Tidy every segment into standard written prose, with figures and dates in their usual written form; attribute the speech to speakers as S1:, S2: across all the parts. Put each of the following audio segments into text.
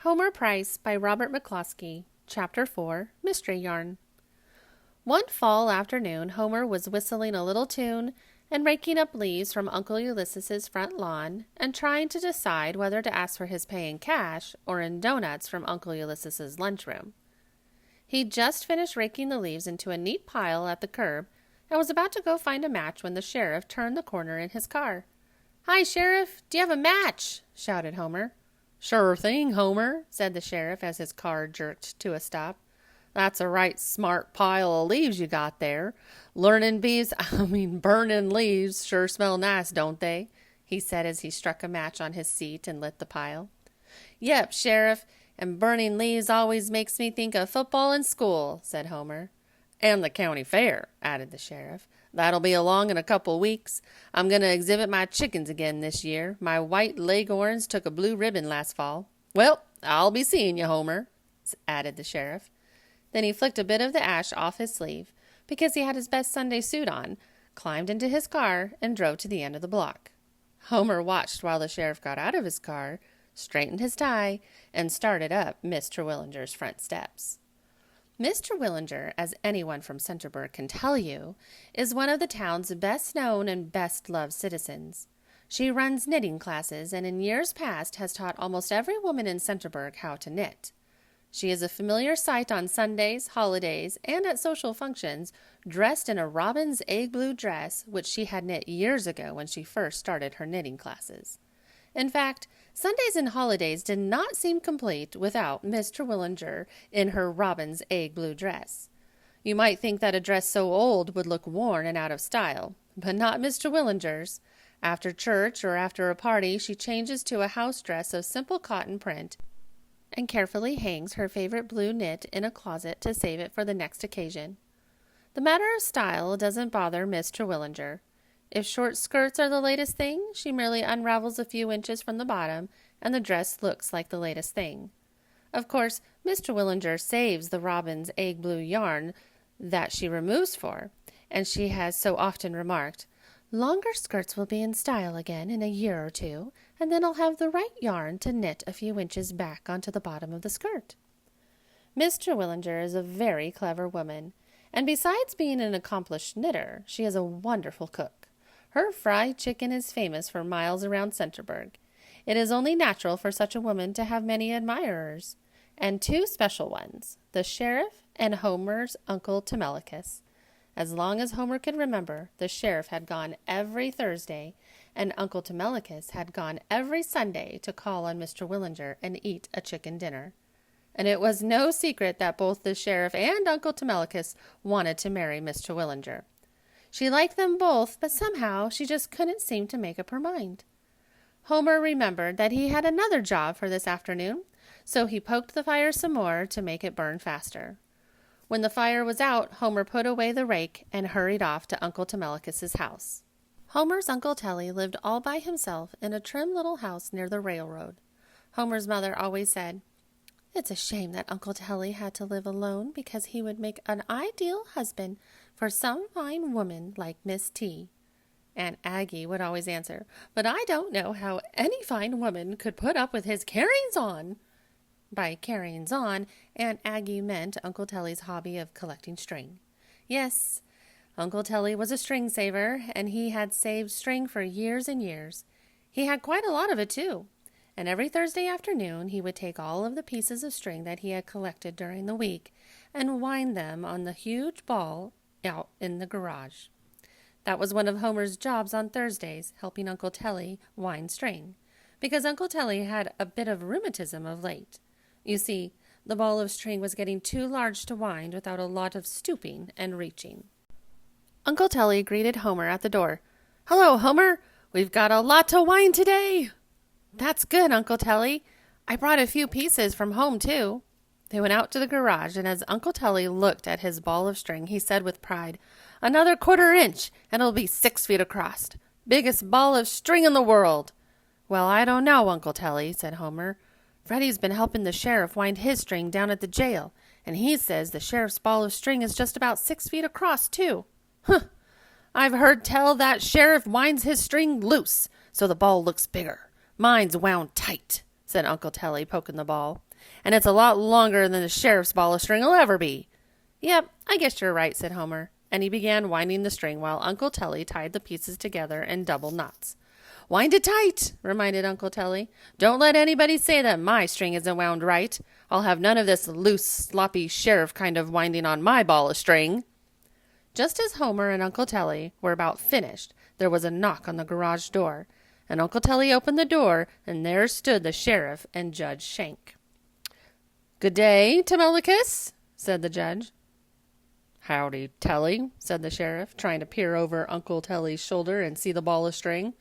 S1: Homer Price by Robert McCloskey. Chapter 4, Mystery Yarn. One fall afternoon, Homer was whistling a little tune and raking up leaves from Uncle Ulysses's front lawn and trying to decide whether to ask for his pay in cash or in donuts from Uncle Ulysses's lunchroom. He'd just finished raking the leaves into a neat pile at the curb and was about to go find a match when the sheriff turned the corner in his car. "Hi, Sheriff! Do you have a match?" shouted Homer. "Sure thing, Homer," said the sheriff as his car jerked to a stop. "That's a right smart pile of leaves you got there. Burning leaves sure smell nice, don't they?" he said as he struck a match on his seat and lit the pile. "Yep, Sheriff, and burning leaves always makes me think of football and school," said Homer. "And the county fair," added the sheriff. "That'll be along in a couple weeks. I'm going to exhibit my chickens again this year. My white leghorns took a blue ribbon last fall. Well, I'll be seeing you, Homer," added the sheriff. Then he flicked a bit of the ash off his sleeve, because he had his best Sunday suit on, climbed into his car, and drove to the end of the block. Homer watched while the sheriff got out of his car, straightened his tie, and started up Miss Terwillinger's front steps. Miss Terwillinger, as anyone from Centerburg can tell you, is one of the town's best-known and best-loved citizens. She runs knitting classes and in years past has taught almost every woman in Centerburg how to knit. She is a familiar sight on Sundays, holidays, and at social functions, dressed in a robin's egg-blue dress which she had knit years ago when she first started her knitting classes. In fact, Sundays and holidays did not seem complete without Miss Terwillinger in her robin's egg-blue dress. You might think that a dress so old would look worn and out of style, but not Miss Terwillinger's. After church or after a party, she changes to a house dress of simple cotton print and carefully hangs her favorite blue knit in a closet to save it for the next occasion. The matter of style doesn't bother Miss Terwillinger. If short skirts are the latest thing, she merely unravels a few inches from the bottom, and the dress looks like the latest thing. Of course, Miss Terwillinger saves the robin's egg-blue yarn that she removes for, and she has so often remarked, "Longer skirts will be in style again in a year or two, and then I'll have the right yarn to knit a few inches back onto the bottom of the skirt." Miss Terwillinger is a very clever woman, and besides being an accomplished knitter, she is a wonderful cook. Her fried chicken is famous for miles around Centerburg. It is only natural for such a woman to have many admirers, and two special ones, the sheriff and Homer's Uncle Temelicus. As long as Homer could remember, the sheriff had gone every Thursday, and Uncle Temelicus had gone every Sunday to call on Mr. Terwillinger and eat a chicken dinner. And it was no secret that both the sheriff and Uncle Temelicus wanted to marry Miss Terwillinger. She liked them both, but somehow she just couldn't seem to make up her mind. Homer remembered that he had another job for this afternoon, so he poked the fire some more to make it burn faster. When the fire was out, Homer put away the rake and hurried off to Uncle Temelicus's house. Homer's Uncle Telly lived all by himself in a trim little house near the railroad. Homer's mother always said, "It's a shame that Uncle Telly had to live alone because he would make an ideal husband for some fine woman like Miss T." Aunt Aggie would always answer, "But I don't know how any fine woman could put up with his carryings-on." By carryings-on, Aunt Aggie meant Uncle Telly's hobby of collecting string. Yes, Uncle Telly was a string saver, and he had saved string for years and years. He had quite a lot of it, too. And every Thursday afternoon he would take all of the pieces of string that he had collected during the week and wind them on the huge ball out in the garage. That was one of Homer's jobs on Thursdays, helping Uncle Telly wind string, because Uncle Telly had a bit of rheumatism of late. You see, the ball of string was getting too large to wind without a lot of stooping and reaching. Uncle Telly greeted Homer at the door. "Hello, Homer! We've got a lot to wind today!" "That's good, Uncle Telly. I brought a few pieces from home, too." They went out to the garage, and as Uncle Telly looked at his ball of string, he said with pride, "Another 1/4 inch, and it'll be 6 feet across. Biggest ball of string in the world." "Well, I don't know, Uncle Telly," said Homer. "Freddie's been helping the sheriff wind his string down at the jail, and he says the sheriff's ball of string is just about 6 feet across, too." "Huh! I've heard tell that sheriff winds his string loose, so the ball looks bigger. Mine's wound tight," said Uncle Telly, poking the ball. "And it's a lot longer than the sheriff's ball of string will ever be." "Yep, I guess you're right," said Homer, and he began winding the string while Uncle Telly tied the pieces together in double knots. "Wind it tight," reminded Uncle Telly. "Don't let anybody say that my string isn't wound right. I'll have none of this loose, sloppy sheriff kind of winding on my ball of string." Just as Homer and Uncle Telly were about finished, there was a knock on the garage door, and Uncle Telly opened the door, and there stood the sheriff and Judge Shank. "Good day, Telemachus," said the judge. "Howdy, Telly," said the sheriff, trying to peer over Uncle Telly's shoulder and see the ball of string.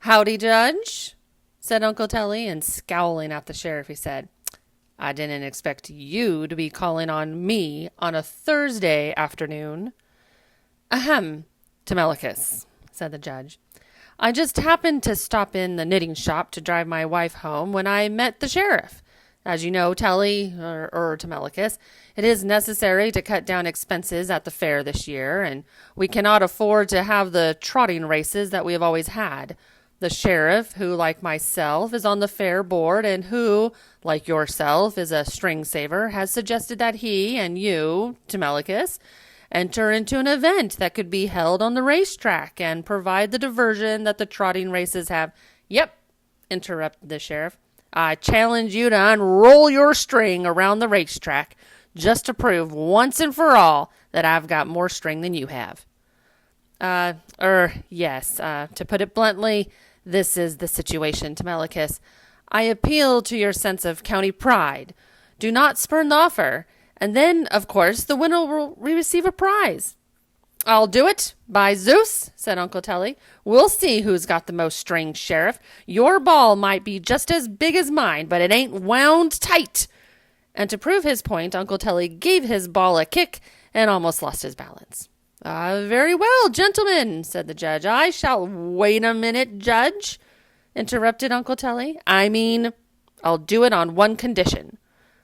S1: "Howdy, Judge," said Uncle Telly, and scowling at the sheriff, he said, "I didn't expect you to be calling on me on a Thursday afternoon." "Ahem, Telemachus," said the judge. "I just happened to stop in the knitting shop to drive my wife home when I met the sheriff. As you know, Telly, or Telemachus, it is necessary to cut down expenses at the fair this year, and we cannot afford to have the trotting races that we have always had. The sheriff, who, like myself, is on the fair board, and who, like yourself, is a string saver, has suggested that he and you, Telemachus, enter into an event that could be held on the racetrack and provide the diversion that the trotting races have." "Yep," interrupted the sheriff. "I challenge you to unroll your string around the racetrack just to prove once and for all that I've got more string than you have." Yes, to put it bluntly, this is the situation, Telemachus. I appeal to your sense of county pride. Do not spurn the offer, and then, of course, the winner will receive a prize." "I'll do it, by Zeus," said Uncle Telly. "We'll see who's got the most string, Sheriff. Your ball might be just as big as mine, but it ain't wound tight." And to prove his point, Uncle Telly gave his ball a kick and almost lost his balance. "Very well, gentlemen," said the judge. "I shall—" "Wait a minute, Judge," interrupted Uncle Telly. "I'll do it on one condition."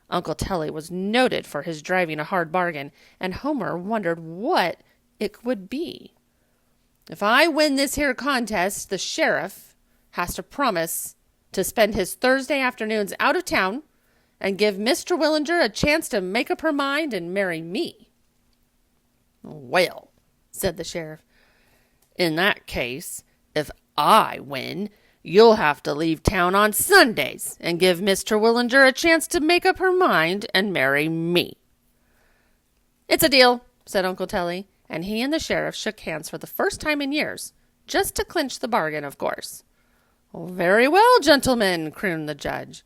S1: Uncle Telly was noted for his driving a hard bargain, and Homer wondered what it would be. "If I win this here contest, the sheriff has to promise to spend his Thursday afternoons out of town and give Mr. Willinger a chance to make up her mind and marry me." "Well," said the sheriff, "in that case, if I win, you'll have to leave town on Sundays and give Mr. Willinger a chance to make up her mind and marry me." "It's a deal," said Uncle Telly, and he and the sheriff shook hands for the first time in years, just to clinch the bargain, of course. "Very well, gentlemen," crooned the judge.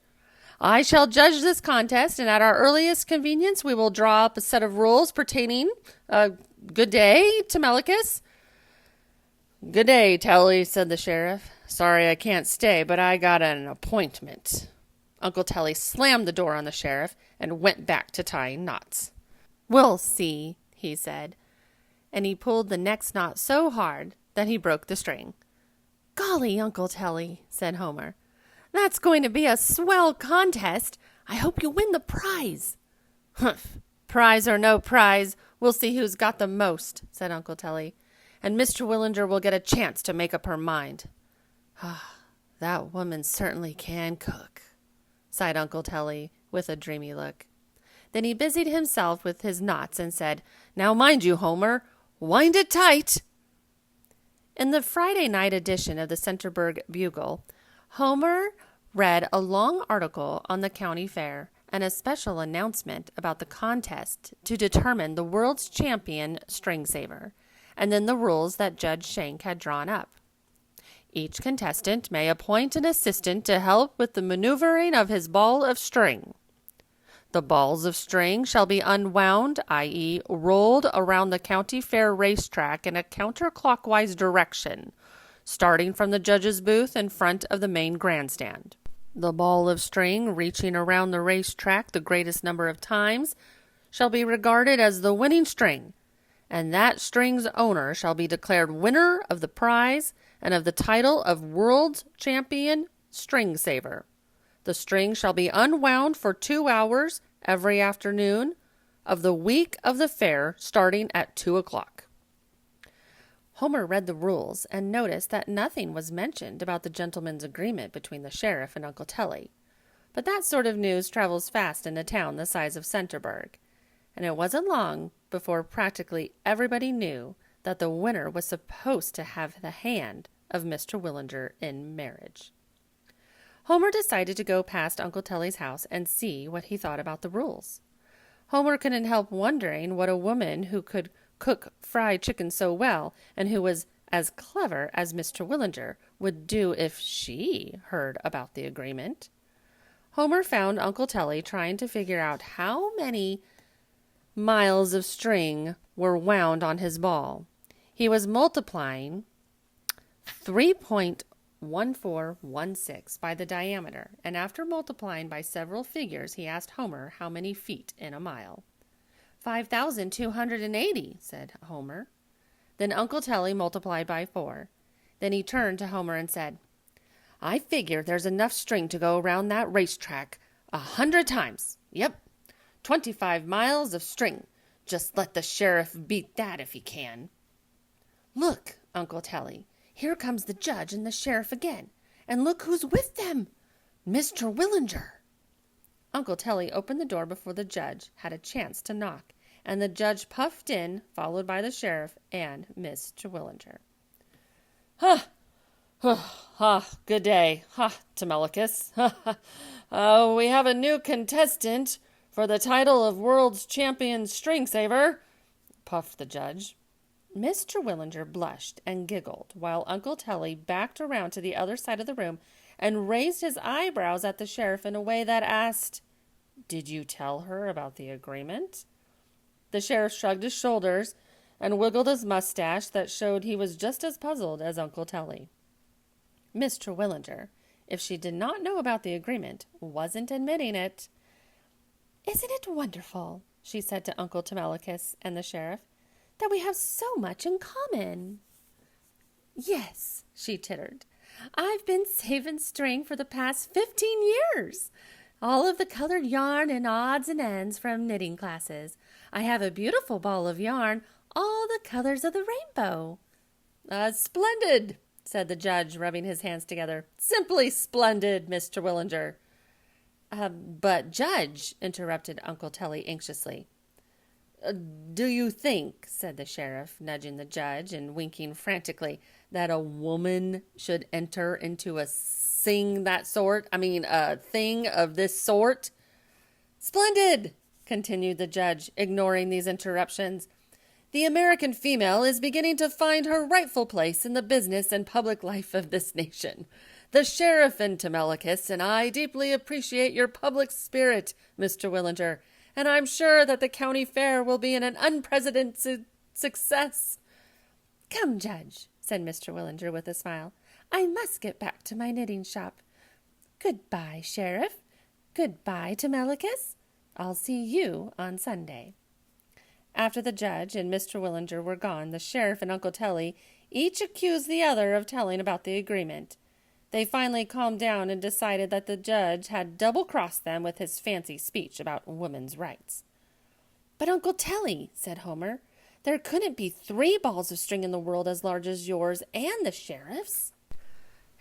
S1: "I shall judge this contest, and at our earliest convenience we will draw up a set of rules pertaining— good day, Telemachus." "Good day, Telly," said the sheriff. "Sorry I can't stay, but I got an appointment." Uncle Telly slammed the door on the sheriff and went back to tying knots. "We'll see," he said, and he pulled the next knot so hard that he broke the string. "Golly, Uncle Telly," said Homer, "that's going to be a swell contest. I hope you win the prize." "Humph, prize or no prize, we'll see who's got the most," said Uncle Telly, "and Mr. Willinger will get a chance to make up her mind." "Ah, that woman certainly can cook," sighed Uncle Telly with a dreamy look. Then he busied himself with his knots and said, "Now mind you, Homer, wind it tight." In the Friday night edition of the Centerburg Bugle, Homer read a long article on the county fair and a special announcement about the contest to determine the world's champion string saver, and then the rules that Judge Shank had drawn up. Each contestant may appoint an assistant to help with the maneuvering of his ball of string. The balls of string shall be unwound, i.e., rolled around the county fair racetrack in a counterclockwise direction, starting from the judge's booth in front of the main grandstand. The ball of string reaching around the racetrack the greatest number of times shall be regarded as the winning string, and that string's owner shall be declared winner of the prize and of the title of World Champion String Saver. The string shall be unwound for 2 hours every afternoon of the week of the fair, starting at 2:00. Homer read the rules and noticed that nothing was mentioned about the gentleman's agreement between the sheriff and Uncle Telly. But that sort of news travels fast in a town the size of Centerburg, and it wasn't long before practically everybody knew that the winner was supposed to have the hand of Mr. Willinger in marriage. Homer decided to go past Uncle Tully's house and see what he thought about the rules. Homer couldn't help wondering what a woman who could cook fried chicken so well and who was as clever as Mr. Willinger would do if she heard about the agreement. Homer found Uncle Tully trying to figure out how many miles of string were wound on his ball. He was multiplying 3.1416 by the diameter, and after multiplying by several figures, he asked Homer how many feet in a mile. 5,280, said Homer. Then Uncle Tully multiplied by 4. Then he turned to Homer and said, I figure there's enough string to go around that racetrack 100 times. Yep, 25 miles of string. Just let the sheriff beat that if he can. Look, Uncle Tully, here comes the judge and the sheriff again. And look who's with them, Mr. Willinger. Uncle Tully opened the door before the judge had a chance to knock, and the judge puffed in, followed by the sheriff and Mr. Willinger. Good day, Telemachus. We have a new contestant for the title of World's Champion String Saver, puffed the judge. Mr. Willinger blushed and giggled, while Uncle Tully backed around to the other side of the room and raised his eyebrows at the sheriff in a way that asked, Did you tell her about the agreement? The sheriff shrugged his shoulders and wiggled his mustache that showed he was just as puzzled as Uncle Tully. Mr. Willinger, if she did not know about the agreement, wasn't admitting it. Isn't it wonderful, she said to Uncle Telemachus and the sheriff, that we have so much in common? Yes, she tittered. I've been saving string for the past 15 years. All of the colored yarn and odds and ends from knitting classes. I have a beautiful ball of yarn, all the colors of the rainbow. Splendid, said the judge, rubbing his hands together. Simply splendid, Mr. Willinger. But, Judge, interrupted Uncle Tully anxiously. Do you think, said the sheriff, nudging the judge and winking frantically, that a woman should enter into a thing of this sort? Splendid, continued the judge, ignoring these interruptions. The American female is beginning to find her rightful place in the business and public life of this nation. The sheriff and Telemachus and I deeply appreciate your public spirit, Mr. Willinger, and I'm sure that the county fair will be an unprecedented success. Come, Judge, said Mr. Willinger with a smile. I must get back to my knitting shop. Goodbye, Sheriff. Goodbye, Telemachus. I'll see you on Sunday. After the judge and Mr. Willinger were gone, the sheriff and Uncle Tully each accused the other of telling about the agreement. They finally calmed down and decided that the judge had double-crossed them with his fancy speech about women's rights. But Uncle Tully, said Homer, there couldn't be 3 balls of string in the world as large as yours and the sheriff's.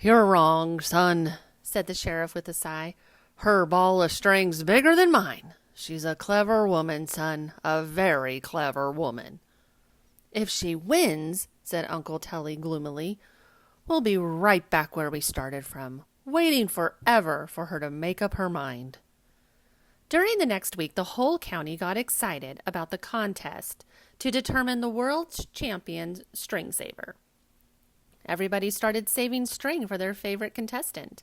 S1: You're wrong, son, said the sheriff with a sigh. Her ball of string's bigger than mine. She's a clever woman, son, a very clever woman. If she wins, said Uncle Tully gloomily, we'll be right back where we started from, waiting forever for her to make up her mind. During the next week, the whole county got excited about the contest to determine the world's champion string saver. Everybody started saving string for their favorite contestant.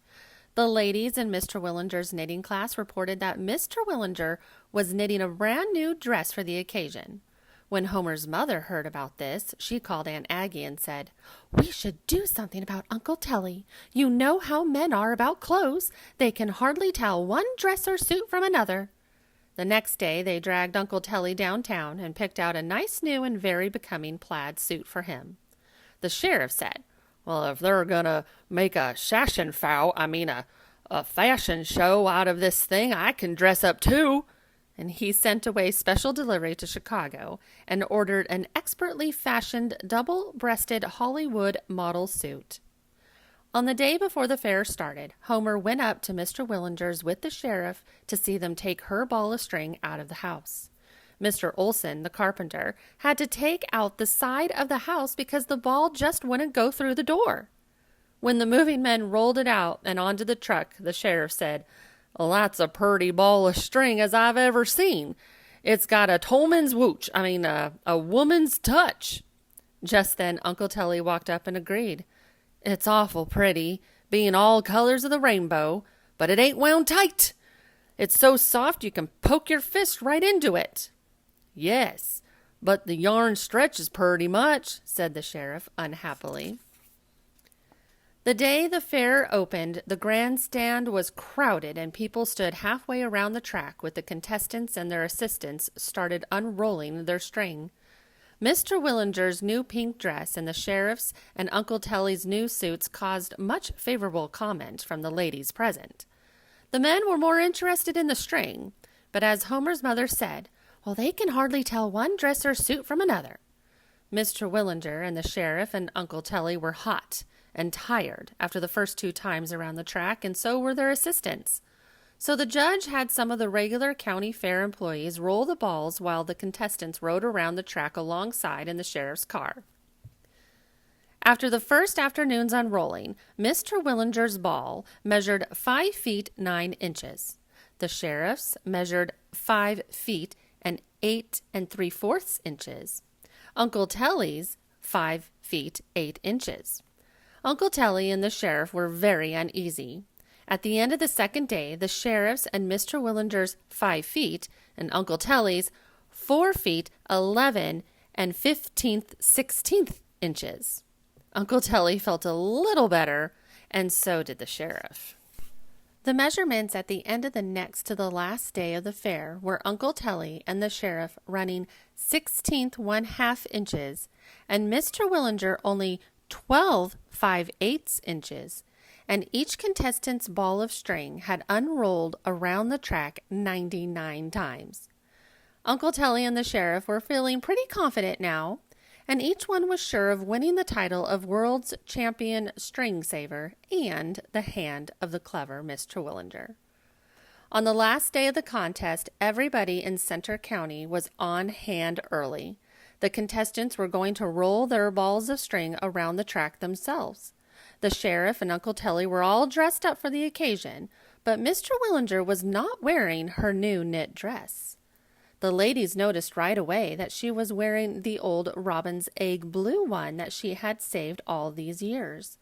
S1: The ladies in Mr. Willinger's knitting class reported that Mr. Willinger was knitting a brand new dress for the occasion. When Homer's mother heard about this, she called Aunt Aggie and said, We should do something about Uncle Tully. You know how men are about clothes. They can hardly tell one dress or suit from another. The next day, they dragged Uncle Tully downtown and picked out a nice new and very becoming plaid suit for him. The sheriff said, Well, if they're going to make a fashion show out of this thing, I can dress up too. And he sent away special delivery to Chicago and ordered an expertly fashioned double-breasted Hollywood model suit. On the day before the fair started, Homer went up to Mr. Willinger's with the sheriff to see them take her ball of string out of the house. Mr. Olson, the carpenter, had to take out the side of the house because the ball just wouldn't go through the door. When the moving men rolled it out and onto the truck, the sheriff said, "Well, that's a purty ball of string as I've ever seen. It's got a tollman's a woman's touch." Just then Uncle Tully walked up and agreed. "It's awful pretty, being all colors of the rainbow, but it ain't wound tight. It's so soft you can poke your fist right into it." "Yes, but the yarn stretches purty much," said the sheriff unhappily. The day the fair opened, the grandstand was crowded and people stood halfway around the track with the contestants and their assistants started unrolling their string. Mr. Willinger's new pink dress and the sheriff's and Uncle Tully's new suits caused much favorable comment from the ladies present. The men were more interested in the string, but as Homer's mother said, "Well, they can hardly tell one dress or suit from another." Mr. Willinger and the sheriff and Uncle Tully were hot and tired after the first 2 times around the track, and so were their assistants. So the judge had some of the regular county fair employees roll the balls while the contestants rode around the track alongside in the sheriff's car. After the first afternoon's unrolling, Mr. Willinger's ball measured 5 feet 9 inches. The sheriff's measured 5 feet and 8 3/4 inches. Uncle Tully's 5 feet 8 inches. Uncle Tully and the sheriff were very uneasy. At the end of the second day, the sheriff's and Mr. Willinger's 5 feet and Uncle Tully's 4 feet 11 15/16 inches. Uncle Tully felt a little better, and so did the sheriff. The measurements at the end of the next to the last day of the fair were Uncle Tully and the sheriff running 16 1/2 inches and Mr. Willinger only 12 5/8 inches, and each contestant's ball of string had unrolled around the track 99 times. Uncle Tully and the sheriff were feeling pretty confident now, and each one was sure of winning the title of World's Champion String Saver and the hand of the clever Mr. Willinger. On the last day of the contest, everybody in Center County was on hand early. The contestants were going to roll their balls of string around the track themselves. The sheriff and Uncle Tully were all dressed up for the occasion, but Mr. Willinger was not wearing her new knit dress. The ladies noticed right away that she was wearing the old robin's egg blue one that she had saved all these years.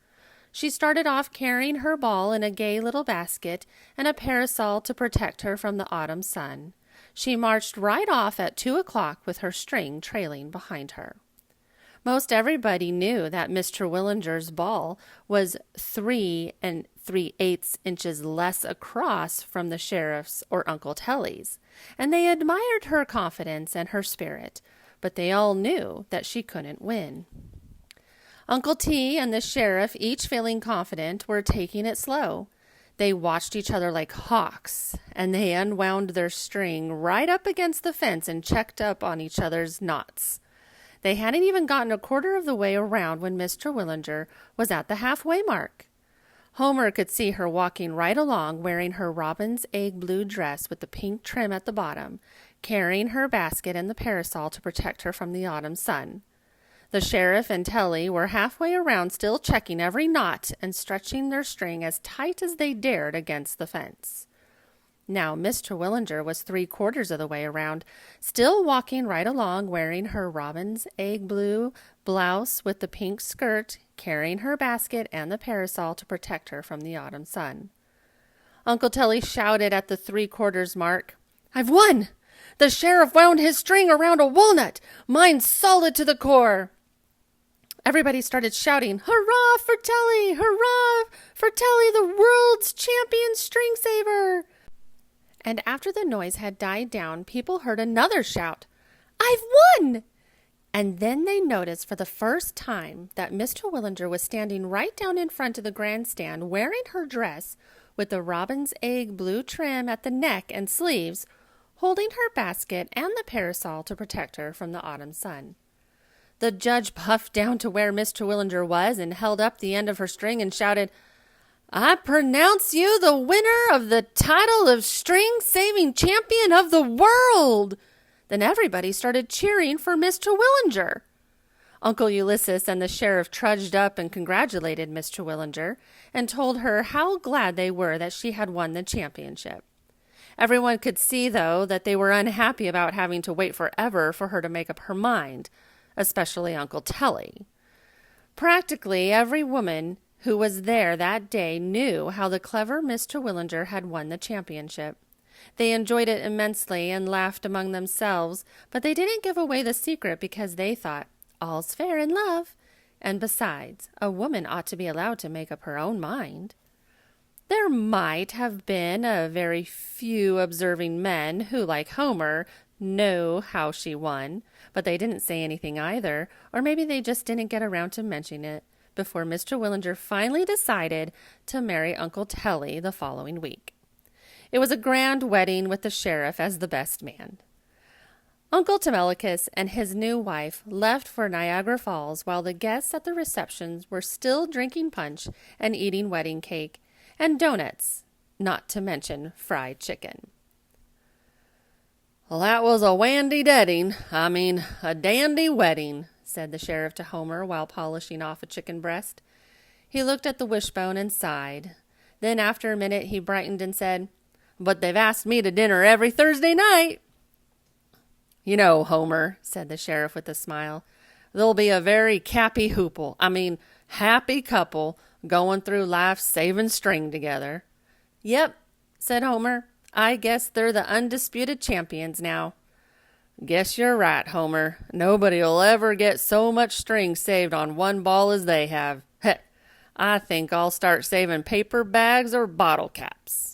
S1: She started off carrying her ball in a gay little basket and a parasol to protect her from the autumn sun. She marched right off at 2 o'clock with her string trailing behind her. Most everybody knew that Mr. Willinger's ball was 3 3/8 inches less across from the sheriff's or Uncle Tully's, and they admired her confidence and her spirit, but they all knew that she couldn't win. Uncle T and the sheriff, each feeling confident, were taking it slow. They watched each other like hawks, and they unwound their string right up against the fence and checked up on each other's knots. They hadn't even gotten a quarter of the way around when Mr. Willinger was at the halfway mark. Homer could see her walking right along, wearing her robin's egg blue dress with the pink trim at the bottom, carrying her basket and the parasol to protect her from the autumn sun. The sheriff and Tully were halfway around, still checking every knot and stretching their string as tight as they dared against the fence. Now Mr. Willinger was 3/4 of the way around, still walking right along, wearing her robin's egg blue blouse with the pink skirt, carrying her basket and the parasol to protect her from the autumn sun. Uncle Tully shouted at the 3/4 mark, "I've won! The sheriff wound his string around a walnut! Mine's solid to the core!" Everybody started shouting, "Hurrah for Tully! Hurrah for Tully, the world's champion string saver!" And after the noise had died down, people heard another shout, "I've won!" And then they noticed for the first time that Mr. Willinger was standing right down in front of the grandstand, wearing her dress with the robin's egg blue trim at the neck and sleeves, holding her basket and the parasol to protect her from the autumn sun. The judge puffed down to where Mr. Willinger was and held up the end of her string and shouted, I pronounce you the winner of the title of string-saving champion of the world. Then everybody started cheering for Mr. Willinger. Uncle Ulysses and the sheriff trudged up and congratulated Miss Terwilliger and told her how glad they were that she had won the championship. Everyone could see, though, that they were unhappy about having to wait forever for her to make up her mind, especially Uncle Telly. Practically every woman who was there that day knew how the clever Miss Terwilliger had won the championship. They enjoyed it immensely and laughed among themselves, but they didn't give away the secret because they thought, all's fair in love, and besides, a woman ought to be allowed to make up her own mind. There might have been a very few observing men who, like Homer, know how she won, but they didn't say anything either, or maybe they just didn't get around to mentioning it before Mr. Willinger finally decided to marry Uncle Telly the following week. It was a grand wedding with the sheriff as the best man. Uncle Telemachus and his new wife left for Niagara Falls while the guests at the receptions were still drinking punch and eating wedding cake and donuts, not to mention fried chicken. Well, that was a a dandy wedding, said the sheriff to Homer while polishing off a chicken breast. He looked at the wishbone and sighed. Then after a minute he brightened and said, "But they've asked me to dinner every Thursday night." "You know, Homer," said the sheriff with a smile, "there'll be a very happy couple going through life saving string together." "Yep," said Homer. "I guess they're the undisputed champions now." "Guess you're right, Homer. Nobody'll ever get so much string saved on one ball as they have. Heck, I think I'll start saving paper bags or bottle caps."